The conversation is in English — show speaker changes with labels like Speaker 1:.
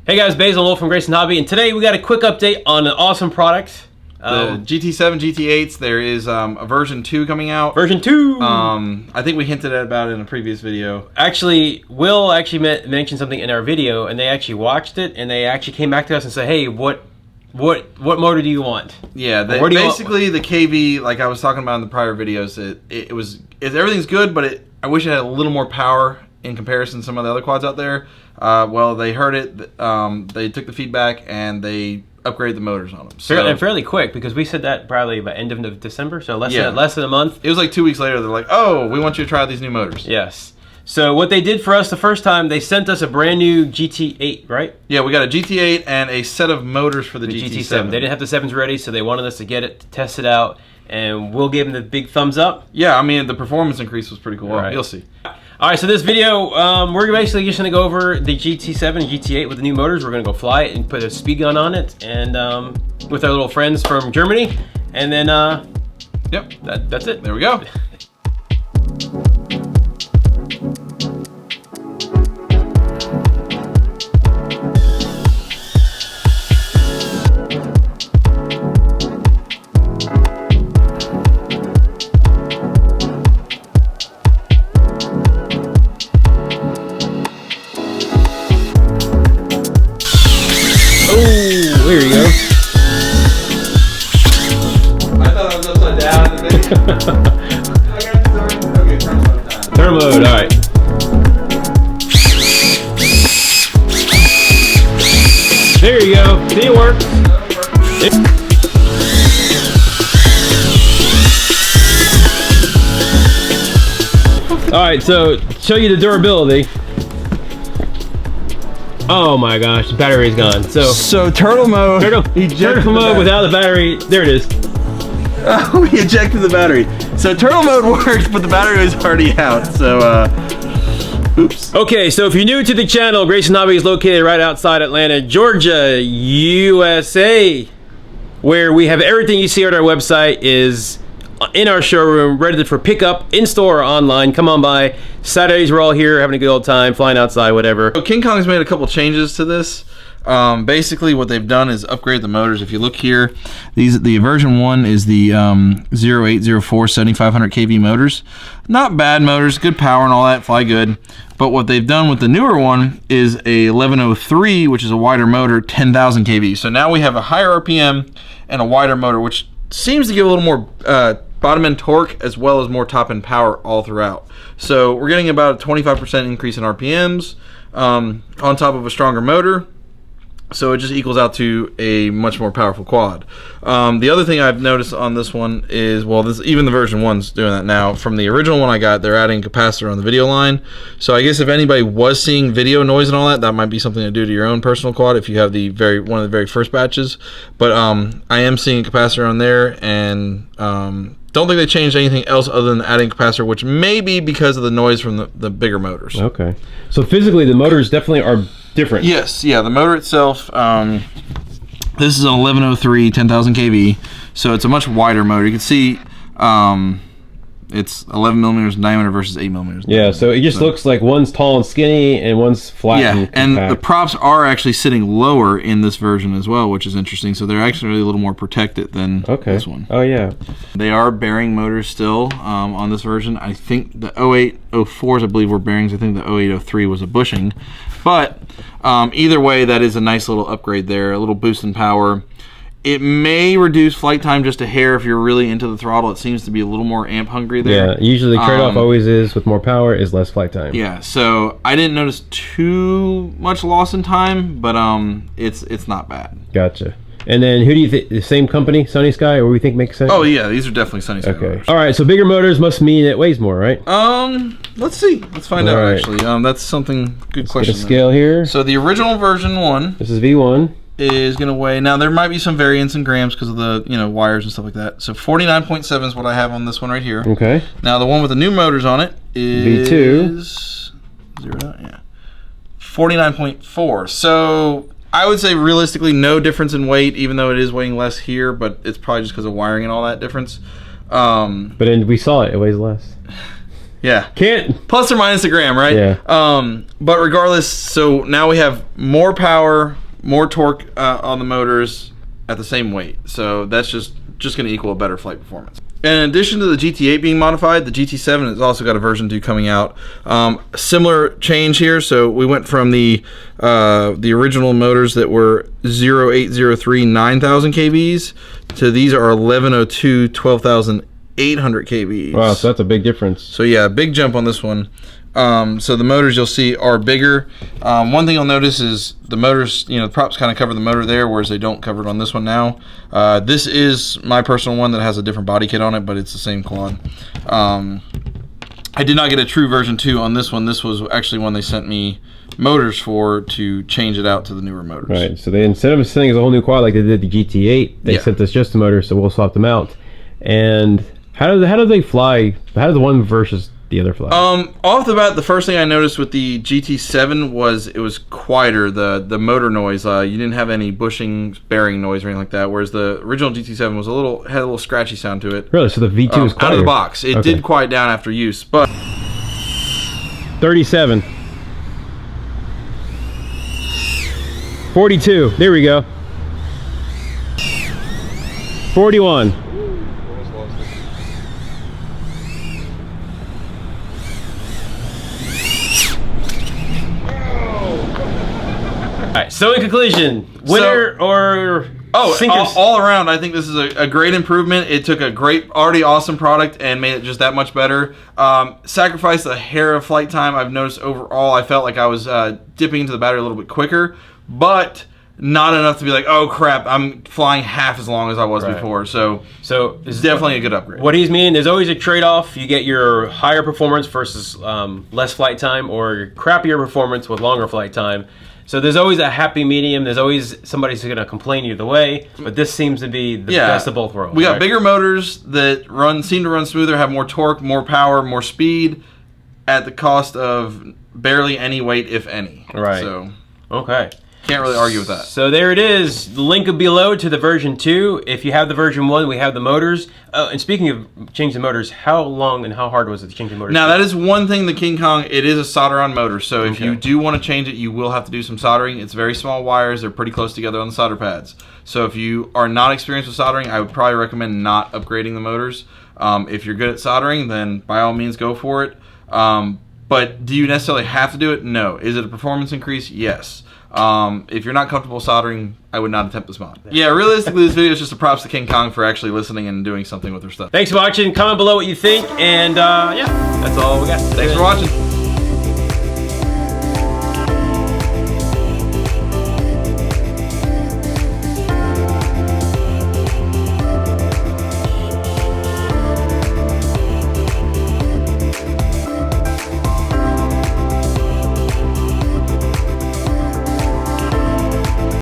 Speaker 1: Hey guys, Basil Wolf from Grayson Hobby, and today we got a quick update on an awesome product.
Speaker 2: The GT7 GT8s, there is a version 2 coming out.
Speaker 1: Version 2!
Speaker 2: I think we hinted about it in a previous video.
Speaker 1: Actually, Will mentioned something in our video, and they actually watched it, and they actually came back to us and said, hey, what motor do you want?
Speaker 2: Yeah, basically the KV, like I was talking about in the prior videos, everything's good, but I wish it had a little more power in comparison to some of the other quads out there. Well, they heard it, they took the feedback, and they upgraded the motors on them. So,
Speaker 1: and fairly quick, because we said that probably by end of December, so less than a month.
Speaker 2: It was like 2 weeks later, they're like, oh, we want you to try out these new motors.
Speaker 1: Yes. So what they did for us the first time, they sent us a brand new GT8, right?
Speaker 2: Yeah, we got a GT8 and a set of motors for the GT7.
Speaker 1: They didn't have the 7s ready, so they wanted us to get it, to test it out, and we'll give them the big thumbs up.
Speaker 2: Yeah, I mean, the performance increase was pretty cool. Right. You'll see.
Speaker 1: All right, so this video, we're basically just going to go over the GT7 and GT8 with the new motors. We're going to go fly it and put a speed gun on it, and with our little friends from Germany, and then,
Speaker 2: yep,
Speaker 1: that's it.
Speaker 2: There we go.
Speaker 1: There you go.
Speaker 2: I thought I was upside down in the video. Okay, turn
Speaker 1: mode, alright. There you go. See, it works. Alright, so show you the durability. Oh my gosh, the battery's gone. So
Speaker 2: turtle mode.
Speaker 1: Turtle mode without the battery. There it is.
Speaker 2: Oh, we ejected the battery. So turtle mode works, but the battery was already out. So, oops.
Speaker 1: Okay, so if you're new to the channel, Grayson Hobby is located right outside Atlanta, Georgia, USA, where we have everything you see at our website is in our showroom, ready for pickup, in-store or online. Come on by. Saturdays we're all here having a good old time, flying outside, whatever.
Speaker 2: So KingKong's made a couple changes to this. Basically what they've done is upgrade the motors. If you look here, the version 1 is the 0804 7500 kV motors. Not bad motors, good power and all that, fly good. But what they've done with the newer one is a 1103, which is a wider motor, 10,000 kV. So now we have a higher RPM and a wider motor, which seems to give a little more bottom end torque as well as more top end power all throughout. So we're getting about a 25% increase in RPMs on top of a stronger motor. So it just equals out to a much more powerful quad. The other thing I've noticed on this one is, well, even the version 1's doing that now. From the original one I got, they're adding capacitor on the video line. So I guess if anybody was seeing video noise and all that, that might be something to do to your own personal quad if you have the one of the very first batches. But I am seeing a capacitor on there, and don't think they changed anything else other than adding capacitor, which may be because of the noise from the bigger motors.
Speaker 1: Okay. So physically, the motors definitely are different.
Speaker 2: Yes, yeah, the motor itself, this is an 1103 10,000 kV, so it's a much wider motor. You can see it's 11 millimeters in diameter versus 8 millimeters.
Speaker 1: Yeah, so it just looks like one's tall and skinny and one's flat.
Speaker 2: Yeah, and the props are actually sitting lower in this version as well, which is interesting. So they're actually a little more protected than this one.
Speaker 1: Oh yeah. They
Speaker 2: are bearing motors still on this version. I think the 0804s, I believe, were bearings. I think the 0803 was a bushing. But either way, that is a nice little upgrade there, a little boost in power. It may reduce flight time just a hair if you're really into the throttle. It seems to be a little more amp hungry there.
Speaker 1: Yeah, usually the trade-off always is with more power is less flight time.
Speaker 2: Yeah, so I didn't notice too much loss in time, but it's not bad.
Speaker 1: Gotcha. And then who do you think, the same company, Sunny Sky, or we think makes sense?
Speaker 2: Oh yeah, these are definitely Sunny Sky motors.
Speaker 1: All right, so bigger motors must mean it weighs more, right?
Speaker 2: Let's see. Let's find out actually. That's something, good question.
Speaker 1: Get a scale here.
Speaker 2: So the original version 1.
Speaker 1: This is V1.
Speaker 2: Is going to weigh, now there might be some variance in grams because of the wires and stuff like that. So 49.7 is what I have on this one right here.
Speaker 1: Okay.
Speaker 2: Now the one with the new motors on it is
Speaker 1: V2.
Speaker 2: 49.4. So I would say realistically no difference in weight, even though it is weighing less here, but it's probably just because of wiring and all that difference.
Speaker 1: But then we saw it weighs less.
Speaker 2: Yeah.
Speaker 1: Can't.
Speaker 2: Plus or minus a gram, right?
Speaker 1: Yeah.
Speaker 2: But regardless, so now we have more power, more torque on the motors at the same weight. So that's just going to equal a better flight performance. And in addition to the GT8 being modified, the GT7 has also got a version 2 coming out. Similar change here. So we went from the original motors that were 0803 9,000 kVs to these are 1102 12,800 kVs.
Speaker 1: Wow, so that's a big difference.
Speaker 2: So yeah, big jump on this one. So the motors you'll see are bigger. One thing you'll notice is the motors, the props kind of cover the motor there, whereas they don't cover it on this one now. This is my personal one that has a different body kit on it, but it's the same quad. I did not get a true version 2 on this one. This was actually one they sent me motors for to change it out to the newer motors.
Speaker 1: Right, so they, instead of sending us a whole new quad like they did the GT8, they sent us just the motors, so we'll swap them out. And how do they fly? How does the one versus the other fly?
Speaker 2: Off the bat, the first thing I noticed with the GT7 was it was quieter, the motor noise. You didn't have any bushing, bearing noise or anything like that, whereas the original GT7 was had a little scratchy sound to it.
Speaker 1: Really? So the V2 is quieter?
Speaker 2: Out of the box. It did quiet down after use, but
Speaker 1: 37. 42. There we go. 41. All right, so in conclusion, winner or
Speaker 2: all around, I think this is a great improvement. It took a already awesome product and made it just that much better. Sacrificed a hair of flight time. I've noticed overall, I felt like I was dipping into the battery a little bit quicker, but not enough to be like, oh crap, I'm flying half as long as I was before. So it's definitely a good upgrade.
Speaker 1: What he's meaning, there's always a trade-off. You get your higher performance versus less flight time, or your crappier performance with longer flight time. So there's always a happy medium. There's always somebody who's going to complain either way, but this seems to be the best of both worlds.
Speaker 2: We got bigger motors that seem to run smoother, have more torque, more power, more speed, at the cost of barely any weight, if any.
Speaker 1: Right.
Speaker 2: So
Speaker 1: okay.
Speaker 2: Can't really argue with that.
Speaker 1: So there it is. The link below to the version 2. If you have the version 1, we have the motors. Oh, and speaking of changing motors, how long and how hard was it to change the motors?
Speaker 2: Now that is one thing, the KingKong, it is a solder-on motor. So if you do want to change it, you will have to do some soldering. It's very small wires. They're pretty close together on the solder pads. So if you are not experienced with soldering, I would probably recommend not upgrading the motors. If you're good at soldering, then by all means go for it. But do you necessarily have to do it? No. Is it a performance increase? Yes. If you're not comfortable soldering, I would not attempt this mod. Yeah, realistically, this video is just a props to KingKong for actually listening and doing something with their stuff.
Speaker 1: Thanks for watching. Comment below what you think, and yeah, that's all we got.
Speaker 2: Thanks for watching.